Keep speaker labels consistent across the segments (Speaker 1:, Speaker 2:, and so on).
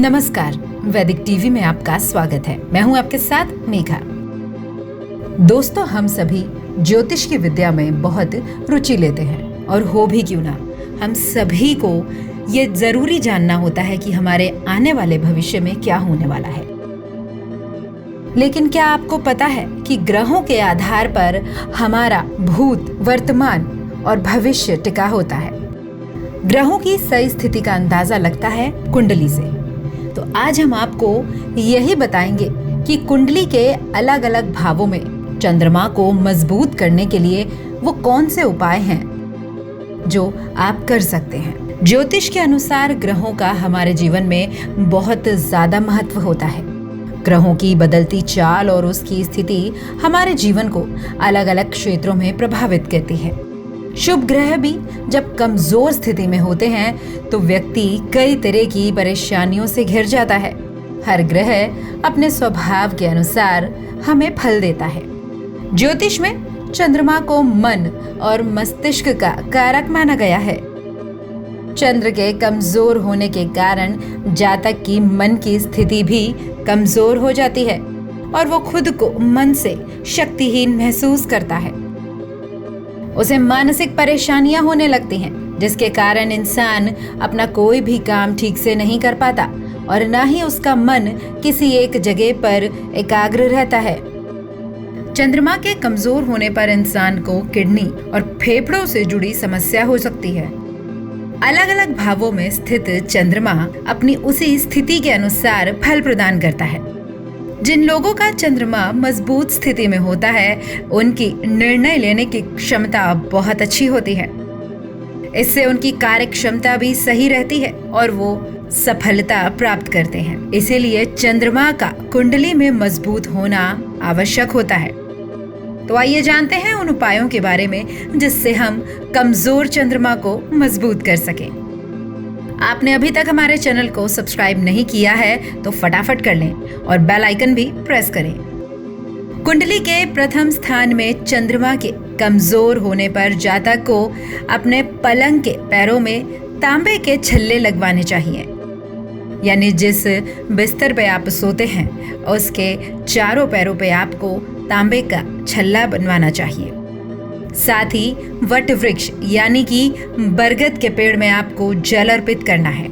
Speaker 1: नमस्कार, वैदिक टीवी में आपका स्वागत है। मैं हूं आपके साथ मेघा। दोस्तों, हम सभी ज्योतिष की विद्या में बहुत रुचि लेते हैं और हो भी क्यों ना, हम सभी को ये जरूरी जानना होता है कि हमारे आने वाले भविष्य में क्या होने वाला है। लेकिन क्या आपको पता है कि ग्रहों के आधार पर हमारा भूत, वर्तमान और भविष्य टिका होता है। ग्रहों की सही स्थिति का अंदाजा लगता है कुंडली से। तो आज हम आपको यही बताएंगे कि कुंडली के अलग अलग भावों में चंद्रमा को मजबूत करने के लिए वो कौन से उपाय हैं जो आप कर सकते हैं। ज्योतिष के अनुसार ग्रहों का हमारे जीवन में बहुत ज्यादा महत्व होता है। ग्रहों की बदलती चाल और उसकी स्थिति हमारे जीवन को अलग अलग क्षेत्रों में प्रभावित करती है। शुभ ग्रह भी जब कमजोर स्थिति में होते हैं तो व्यक्ति कई तरह की परेशानियों से घिर जाता है। हर ग्रह अपने स्वभाव के अनुसार हमें फल देता है। ज्योतिष में चंद्रमा को मन और मस्तिष्क का कारक माना गया है। चंद्र के कमजोर होने के कारण जातक की मन की स्थिति भी कमजोर हो जाती है और वो खुद को मन से शक्तिहीन महसूस करता है। उसे मानसिक परेशानियां होने लगती हैं, जिसके कारण इंसान अपना कोई भी काम ठीक से नहीं कर पाता और न ही उसका मन किसी एक जगह पर एकाग्र रहता है। चंद्रमा के कमजोर होने पर इंसान को किडनी और फेफड़ों से जुड़ी समस्या हो सकती है। अलग अलग भावों में स्थित चंद्रमा अपनी उसी स्थिति के अनुसार फल प्रदान करता है। जिन लोगों का चंद्रमा मजबूत स्थिति में होता है, उनकी निर्णय लेने की क्षमता बहुत अच्छी होती है। इससे उनकी कार्य क्षमता भी सही रहती है और वो सफलता प्राप्त करते हैं। इसीलिए चंद्रमा का कुंडली में मजबूत होना आवश्यक होता है। तो आइए जानते हैं उन उपायों के बारे में जिससे हम कमजोर चंद्रमा को मजबूत कर सकें। आपने अभी तक हमारे चैनल को सब्सक्राइब नहीं किया है तो फटाफट कर लें और बेल आइकन भी प्रेस करें। कुंडली के प्रथम स्थान में चंद्रमा के कमजोर होने पर जातक को अपने पलंग के पैरों में तांबे के छल्ले लगवाने चाहिए। यानी जिस बिस्तर पे आप सोते हैं उसके चारों पैरों पे आपको तांबे का छल्ला बनवाना चाहिए। साथ ही वट वृक्ष यानी कि बरगद के पेड़ में आपको जल अर्पित करना है।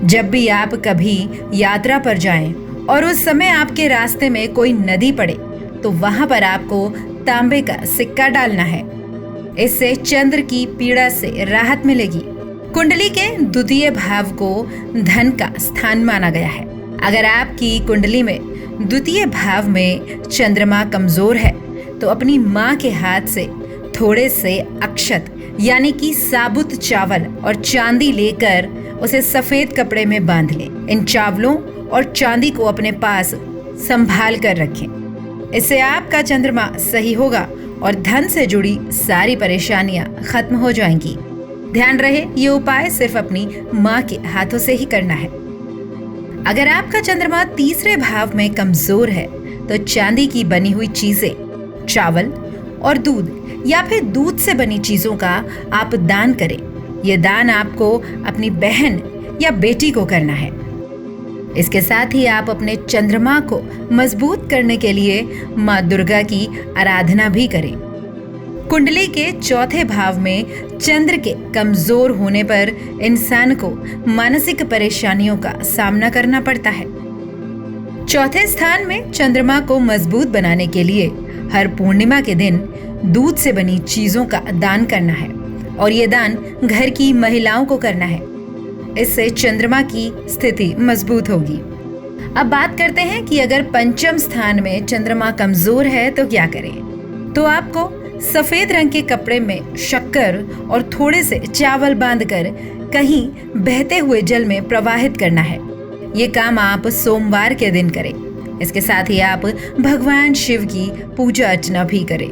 Speaker 1: जब भी आप कभी यात्रा पर जाएं और उस समय आपके रास्ते में कोई नदी पड़े तो वहां पर आपको तांबे का सिक्का डालना है। इससे चंद्र की पीड़ा से राहत मिलेगी। कुंडली के द्वितीय भाव को धन का स्थान माना गया है। अगर आपकी कुंडली में द्वितीय भाव में चंद्रमा कमजोर है तो अपनी माँ के हाथ से थोड़े से अक्षत यानी कि साबुत चावल और चांदी लेकर उसे सफेद कपड़े में बांध लें। इन चावलों और चांदी को अपने पास संभाल कर रखें। इससे आपका चंद्रमा सही होगा और धन से जुड़ी सारी परेशानियां खत्म हो जाएंगी। ध्यान रहे, ये उपाय सिर्फ अपनी माँ के हाथों से ही करना है। अगर आपका चंद्रमा तीसरे भाव में कमजोर है तो चांदी की बनी हुई चीजें, चावल और दूध या फिर दूध से बनी चीजों का आप दान करें। ये दान आपको अपनी बहन या बेटी को करना है। इसके साथ ही आप अपने चंद्रमा को मजबूत करने के लिए माँ दुर्गा की आराधना भी करें। कुंडली के चौथे भाव में चंद्र के कमजोर होने पर इंसान को मानसिक परेशानियों का सामना करना पड़ता है। चौथे स्थान में चंद्रमा को मजबूत बनाने के लिए हर पूर्णिमा के दिन दूध से बनी चीजों का दान करना है और ये दान घर की महिलाओं को करना है। इससे चंद्रमा की स्थिति मजबूत होगी। अब बात करते हैं कि अगर पंचम स्थान में चंद्रमा कमजोर है तो क्या करें। तो आपको सफेद रंग के कपड़े में शक्कर और थोड़े से चावल बांधकर कहीं बहते हुए जल में प्रवाहित करना है। ये काम आप सोमवार के दिन करें। इसके साथ ही आप भगवान शिव की पूजा अर्चना भी करें।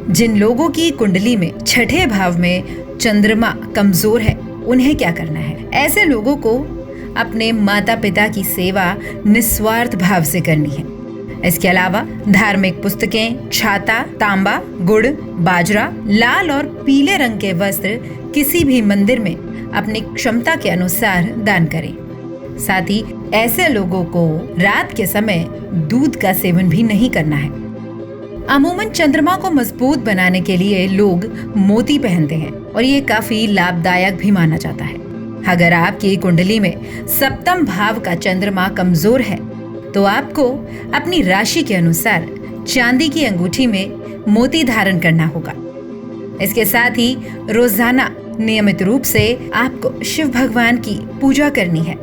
Speaker 1: जिन लोगों की कुंडली में छठे भाव में चंद्रमा कमजोर है उन्हें क्या करना है। ऐसे लोगों को अपने माता पिता की सेवा निस्वार्थ भाव से करनी है। इसके अलावा धार्मिक पुस्तकें, छाता, तांबा, गुड़, बाजरा, लाल और पीले रंग के वस्त्र किसी भी मंदिर में अपनी क्षमता के अनुसार दान करें। साथ ही ऐसे लोगों को रात के समय दूध का सेवन भी नहीं करना है। अमूमन चंद्रमा को मजबूत बनाने के लिए लोग मोती पहनते हैं और ये काफी लाभदायक भी माना जाता है। अगर आपकी कुंडली में सप्तम भाव का चंद्रमा कमजोर है तो आपको अपनी राशि के अनुसार चांदी की अंगूठी में मोती धारण करना होगा। इसके साथ ही रोजाना नियमित रूप से आपको शिव भगवान की पूजा करनी है।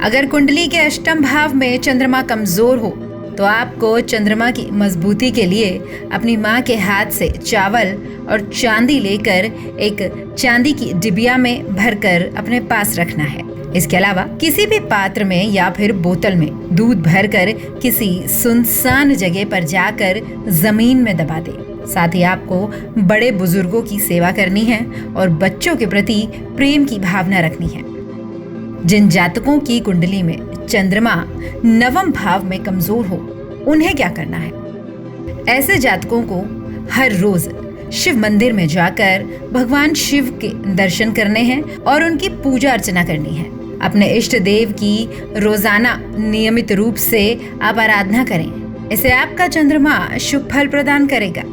Speaker 1: अगर कुंडली के अष्टम भाव में चंद्रमा कमजोर हो तो आपको चंद्रमा की मजबूती के लिए अपनी माँ के हाथ से चावल और चांदी लेकर एक चांदी की डिबिया में भरकर अपने पास रखना है। इसके अलावा किसी भी पात्र में या फिर बोतल में दूध भरकर किसी सुनसान जगह पर जाकर जमीन में दबा दे। साथ ही आपको बड़े बुजुर्गों की सेवा करनी है और बच्चों के प्रति प्रेम की भावना रखनी है। जिन जातकों की कुंडली में चंद्रमा नवम भाव में कमजोर हो, उन्हें क्या करना है? ऐसे जातकों को हर रोज शिव मंदिर में जाकर भगवान शिव के दर्शन करने हैं और उनकी पूजा अर्चना करनी है। अपने इष्ट देव की रोजाना नियमित रूप से आप आराधना करें। इससे आपका चंद्रमा शुभ फल प्रदान करेगा।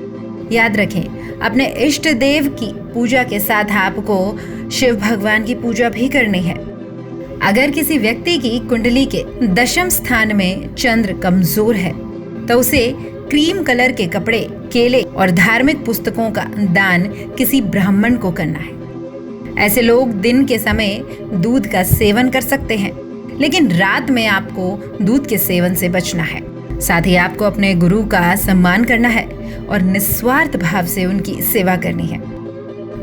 Speaker 1: याद रखें, अपने इष्ट देव की पूजा के साथ आपको शिव भगवान की पूजा भी करनी है। अगर किसी व्यक्ति की कुंडली के दशम स्थान में चंद्र कमजोर है तो उसे क्रीम कलर के कपड़े, केले और धार्मिक पुस्तकों का दान किसी ब्राह्मण को करना है। ऐसे लोग दिन के समय दूध का सेवन कर सकते हैं, लेकिन रात में आपको दूध के सेवन से बचना है। साथ ही आपको अपने गुरु का सम्मान करना है और निस्वार्थ भाव से उनकी सेवा करनी है।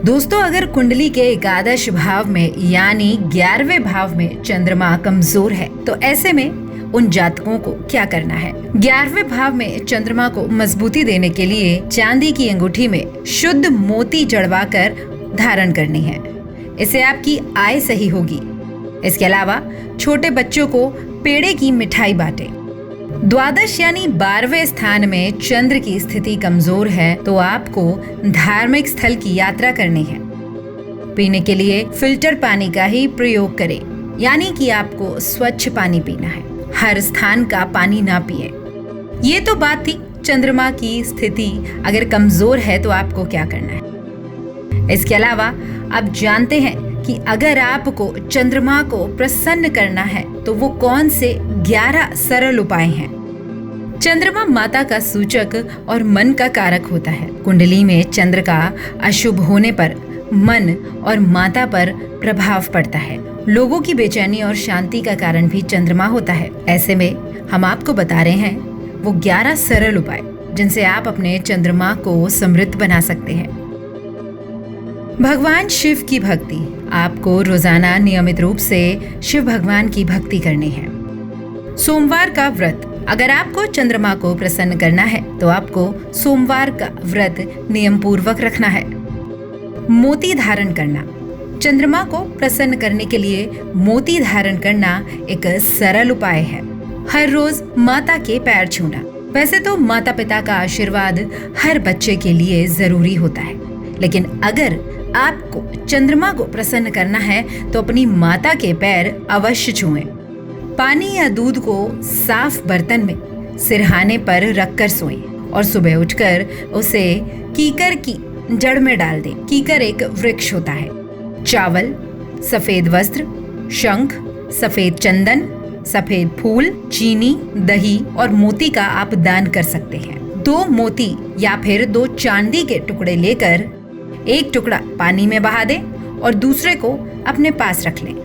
Speaker 1: दोस्तों, अगर कुंडली के एकादश भाव में यानी 11वें भाव में चंद्रमा कमजोर है तो ऐसे में उन जातकों को क्या करना है? 11वें भाव में चंद्रमा को मजबूती देने के लिए चांदी की अंगूठी में शुद्ध मोती जड़वा कर धारण करनी है। इससे आपकी आय सही होगी। इसके अलावा छोटे बच्चों को पेड़े की मिठाई बांटे। द्वादश यानी 12वें स्थान में चंद्र की स्थिति कमजोर है तो आपको धार्मिक स्थल की यात्रा करनी है। पीने के लिए फिल्टर पानी का ही प्रयोग करें, यानी कि आपको स्वच्छ पानी पीना है। हर स्थान का पानी ना पिए। ये तो बात थी चंद्रमा की स्थिति अगर कमजोर है तो आपको क्या करना है। इसके अलावा आप जानते हैं कि अगर आपको चंद्रमा को प्रसन्न करना है तो वो कौन से 11 सरल उपाय हैं। चंद्रमा माता का सूचक और मन का कारक होता है। कुंडली में चंद्र का अशुभ होने पर मन और माता पर प्रभाव पड़ता है। लोगों की बेचैनी और शांति का कारण भी चंद्रमा होता है। ऐसे में हम आपको बता रहे हैं वो 11 सरल उपाय जिनसे आप अपने चंद्रमा को समृद्ध बना सकते हैं। भगवान शिव की भक्ति। आपको रोजाना नियमित रूप से शिव भगवान की भक्ति करनी है। सोमवार का व्रत। अगर आपको चंद्रमा को प्रसन्न करना है तो आपको सोमवार का व्रत नियम पूर्वक रखना है। मोती धारण करना। चंद्रमा को प्रसन्न करने के लिए मोती धारण करना एक सरल उपाय है। हर रोज माता के पैर छूना। वैसे तो माता पिता का आशीर्वाद हर बच्चे के लिए जरूरी होता है, लेकिन अगर आपको चंद्रमा को प्रसन्न करना है तो अपनी माता के पैर अवश्य छुएं। पानी या दूध को साफ बर्तन में सिरहाने पर रखकर सोएं और सुबह उठकर उसे कीकर की जड़ में डाल दें। कीकर एक वृक्ष होता है। चावल, सफेद वस्त्र, शंख, सफेद चंदन, सफेद फूल, चीनी, दही और मोती का आप दान कर सकते हैं। 2 मोती या फिर 2 चांदी के टुकड़े लेकर एक टुकड़ा पानी में बहा दें और दूसरे को अपने पास रख लें।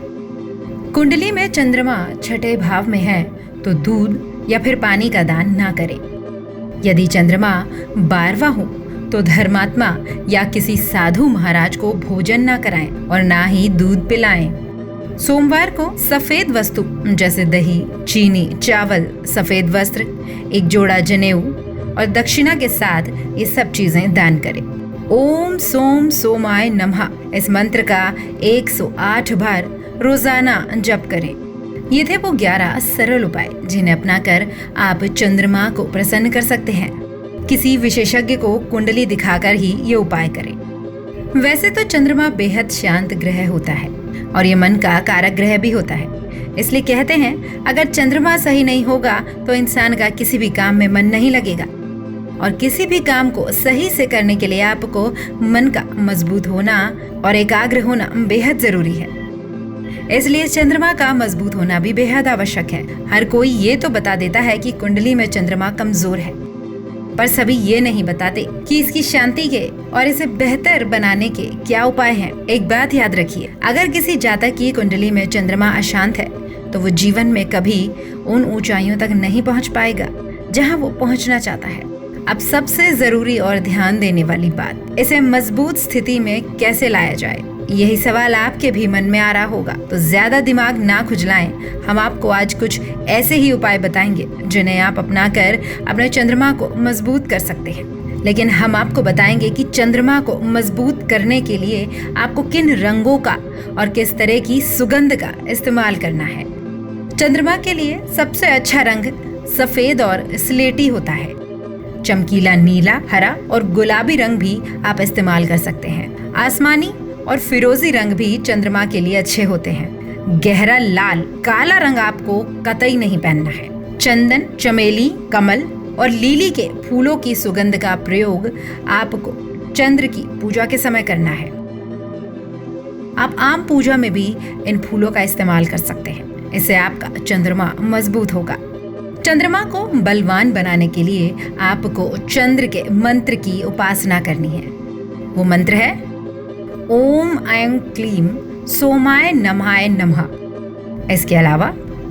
Speaker 1: कुंडली में चंद्रमा छठे भाव में है तो दूध या फिर पानी का दान ना करें। यदि चंद्रमा 12वां हो तो धर्मात्मा या किसी साधु महाराज को भोजन ना कराएं और ना ही दूध पिलाएं। सोमवार को सफेद वस्तु जैसे दही, चीनी, चावल, सफेद वस्त्र, एक जोड़ा जनेऊ और दक्षिणा के साथ ये सब चीजें दान करें। ओम सोम सोमाय नमः इस मंत्र का 108 बार रोजाना जप करें। ये थे वो 11 सरल उपाय जिन्हें अपनाकर आप चंद्रमा को प्रसन्न कर सकते हैं। किसी विशेषज्ञ को कुंडली दिखाकर ही ये उपाय करें। वैसे तो चंद्रमा बेहद शांत ग्रह होता है और ये मन का कारक ग्रह भी होता है, इसलिए कहते हैं अगर चंद्रमा सही नहीं होगा तो इंसान का किसी भी काम में मन नहीं लगेगा, और किसी भी काम को सही से करने के लिए आपको मन का मजबूत होना और एकाग्र होना बेहद जरूरी है। इसलिए चंद्रमा का मजबूत होना भी बेहद आवश्यक है। हर कोई ये तो बता देता है कि कुंडली में चंद्रमा कमजोर है, पर सभी ये नहीं बताते कि इसकी शांति के और इसे बेहतर बनाने के क्या उपाय हैं। एक बात याद रखिए, अगर किसी जातक की कुंडली में चंद्रमा अशांत है तो वो जीवन में कभी उन ऊंचाइयों तक नहीं पहुंच पाएगा जहां वो पहुंचना चाहता है। अब सबसे जरूरी और ध्यान देने वाली बात, इसे मजबूत स्थिति में कैसे लाया जाए। यही सवाल आपके भी मन में आ रहा होगा, तो ज्यादा दिमाग ना खुजलाएं। हम आपको आज कुछ ऐसे ही उपाय बताएंगे जिन्हें आप अपनाकर अपने चंद्रमा को मजबूत कर सकते हैं। लेकिन हम आपको बताएंगे कि चंद्रमा को मजबूत करने के लिए आपको किन रंगों का और किस तरह की सुगंध का इस्तेमाल करना है। चंद्रमा के लिए सबसे अच्छा रंग सफेद और स्लेटी होता है। चमकीला नीला, हरा और गुलाबी रंग भी आप इस्तेमाल कर सकते हैं। आसमानी और फिरोजी रंग भी चंद्रमा के लिए अच्छे होते हैं। गहरा लाल, काला रंग आपको कतई नहीं पहनना है। चंदन, चमेली, कमल और लीली के फूलों की सुगंध का प्रयोग आपको चंद्र की पूजा के समय करना है। आप आम पूजा में भी इन फूलों का इस्तेमाल कर सकते हैं। इससे आपका चंद्रमा मजबूत होगा। चंद्रमा को बलवान बनाने के लिए आपको चंद्र के मंत्र की उपासना करनी है। वो मंत्र है ओम ऐं क्लीं सोमाय नमः नमः। इसके अलावा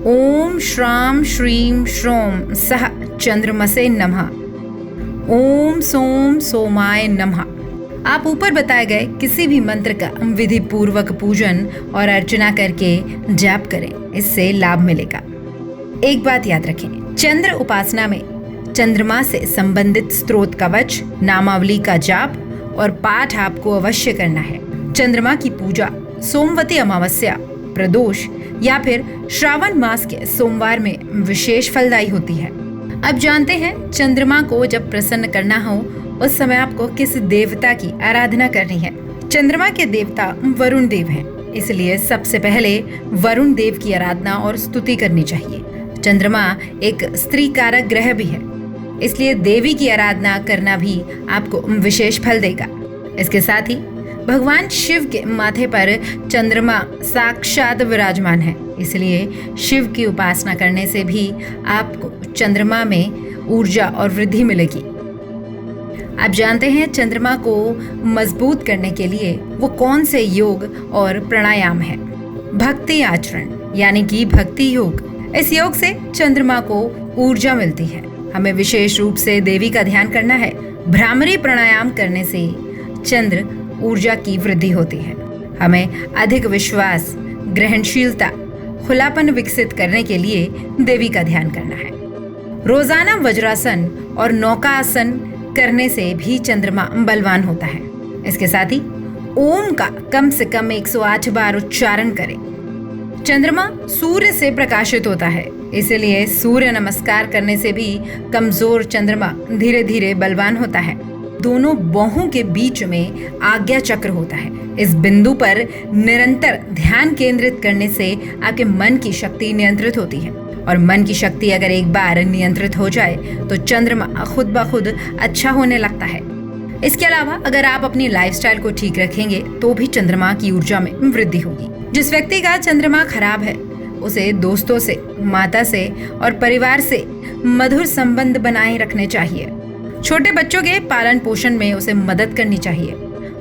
Speaker 1: ओम श्राम श्रीम श्रोम सह चंद्रमसे नमः, ओम सोम सोमाय नमः। आप ऊपर बताए गए किसी भी मंत्र का विधि पूर्वक पूजन और अर्चना करके जाप करें, इससे लाभ मिलेगा। एक बात याद रखें, चंद्र उपासना में चंद्रमा से संबंधित स्तोत्र कवच, नामावली का जाप और पाठ आपको अवश्य करना है। चंद्रमा की पूजा सोमवती अमावस्या, प्रदोष या फिर श्रावण मास के सोमवार में विशेष फलदायी होती है। अब जानते हैं चंद्रमा को जब प्रसन्न करना हो उस समय आपको किस देवता की आराधना करनी है। चंद्रमा के देवता वरुण देव हैं, इसलिए सबसे पहले वरुण देव की आराधना और स्तुति करनी चाहिए। चंद्रमा एक स्त्री कारक ग्रह भी है, इसलिए देवी की आराधना करना भी आपको विशेष फल देगा। इसके साथ ही भगवान शिव के माथे पर चंद्रमा साक्षात विराजमान है, इसलिए शिव की उपासना करने से भी आपको चंद्रमा में ऊर्जा और वृद्धि मिलेगी। आप जानते हैं चंद्रमा को मजबूत करने के लिए वो कौन से योग और प्राणायाम है। भक्ति आचरण यानी कि भक्ति योग। इस योग से चंद्रमा को ऊर्जा मिलती है। हमें विशेष रूप से देवी का ध्यान करना है। भ्रामरी प्राणायाम करने से चंद्र ऊर्जा की वृद्धि होती है। हमें अधिक विश्वास, ग्रहणशीलता, खुलापन विकसित करने के लिए देवी का ध्यान करना है। रोजाना वज्रासन और नौकासन करने से भी चंद्रमा बलवान होता है। इसके साथ ही ओम का कम से कम 108 बार उच्चारण करें। चंद्रमा सूर्य से प्रकाशित होता है, इसलिए सूर्य नमस्कार करने से भी कमजोर चंद्रमा धीरे धीरे बलवान होता है। दोनों बाहों के बीच में आज्ञा चक्र होता है। इस बिंदु पर निरंतर ध्यान केंद्रित करने से आपके मन की शक्ति नियंत्रित होती है, और मन की शक्ति अगर एक बार नियंत्रित हो जाए तो चंद्रमा खुद ब खुद अच्छा होने लगता है। इसके अलावा अगर आप अपनी लाइफस्टाइल को ठीक रखेंगे तो भी चंद्रमा की ऊर्जा में वृद्धि होगी। जिस व्यक्ति का चंद्रमा खराब है उसे दोस्तों से, माता से और परिवार से मधुर संबंध बनाए रखने चाहिए। छोटे बच्चों के पालन पोषण में उसे मदद करनी चाहिए।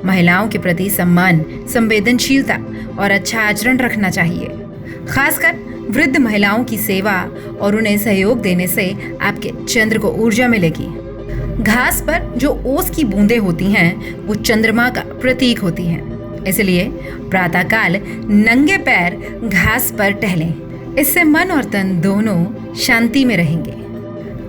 Speaker 1: महिलाओं के प्रति सम्मान, संवेदनशीलता और अच्छा आचरण रखना चाहिए। खासकर वृद्ध महिलाओं की सेवा और उन्हें सहयोग देने से आपके चंद्र को ऊर्जा मिलेगी। घास पर जो ओस की बूंदें होती हैं वो चंद्रमा का प्रतीक होती हैं, इसलिए प्रातःकाल नंगे पैर घास पर टहलें। इससे मन और तन दोनों शांति में रहेंगे।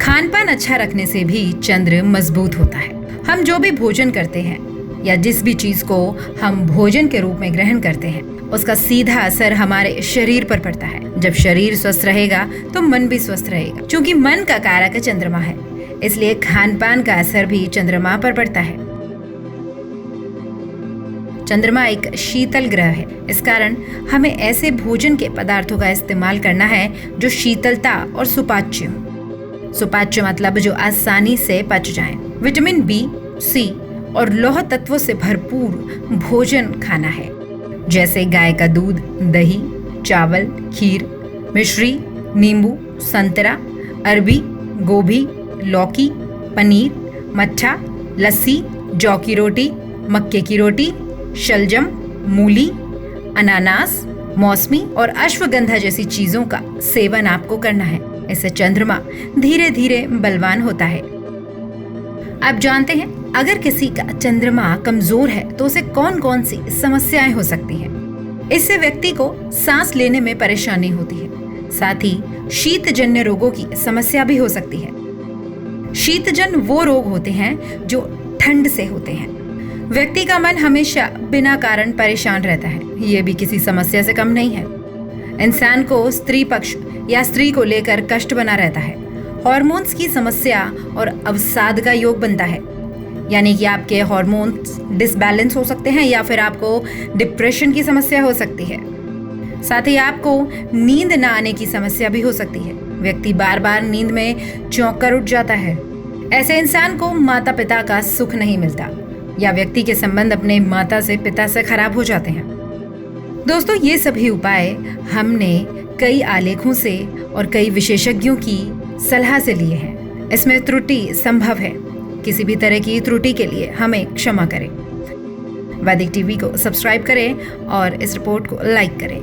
Speaker 1: खान पान अच्छा रखने से भी चंद्र मजबूत होता है। हम जो भी भोजन करते हैं या जिस भी चीज को हम भोजन के रूप में ग्रहण करते हैं उसका सीधा असर हमारे शरीर पर पड़ता है। जब शरीर स्वस्थ रहेगा तो मन भी स्वस्थ रहेगा। क्योंकि मन का कारक चंद्रमा है, इसलिए खान पान का असर भी चंद्रमा पर पड़ता है। चंद्रमा एक शीतल ग्रह है। इस कारण हमें ऐसे भोजन के पदार्थों का इस्तेमाल करना है जो शीतलता और सुपाच्य हो। सुपाच्य मतलब जो आसानी से पच जाएं। विटामिन बी, सी और लौह तत्वों से भरपूर भोजन खाना है, जैसे गाय का दूध, दही, चावल, खीर, मिश्री, नींबू, संतरा, अरबी, गोभी, लौकी, पनीर, मट्ठा, लस्सी, जौ की रोटी, मक्के की रोटी, शलजम, मूली, अनानास, मौसमी और अश्वगंधा जैसी चीजों का सेवन आपको करना है। इससे चंद्रमा धीरे धीरे बलवान होता है। आप जानते हैं, अगर किसी का चंद्रमा कमजोर है तो उसे कौन कौन सी समस्याएं हो सकती हैं। इससे व्यक्ति को सांस लेने में परेशानी होती है। साथ ही शीतजन्य रोगों की समस्या भी हो सकती है। शीतजन्य वो रोग होते हैं जो ठंड से होते हैं। व्यक्ति का मन हमेशा बिना कारण परेशान रहता है। ये भी किसी समस्या से कम नहीं है। इंसान को स्त्री पक्ष या स्त्री को लेकर कष्ट बना रहता है। हार्मोन्स की समस्या और अवसाद का योग बनता है, यानी कि आपके हार्मोन्स डिसबैलेंस हो सकते हैं या फिर आपको डिप्रेशन की समस्या हो सकती है। साथ ही आपको नींद न आने की समस्या भी हो सकती है। व्यक्ति बार बार नींद में चौंक कर उठ जाता है। ऐसे इंसान को माता पिता का सुख नहीं मिलता या व्यक्ति के संबंध अपने माता से, पिता से खराब हो जाते हैं। दोस्तों, ये सभी उपाय हमने कई आलेखों से और कई विशेषज्ञों की सलाह से लिए हैं। इसमें त्रुटि संभव है। किसी भी तरह की त्रुटि के लिए हमें क्षमा करें। वैदिक टीवी को सब्सक्राइब करें और इस रिपोर्ट को लाइक करें।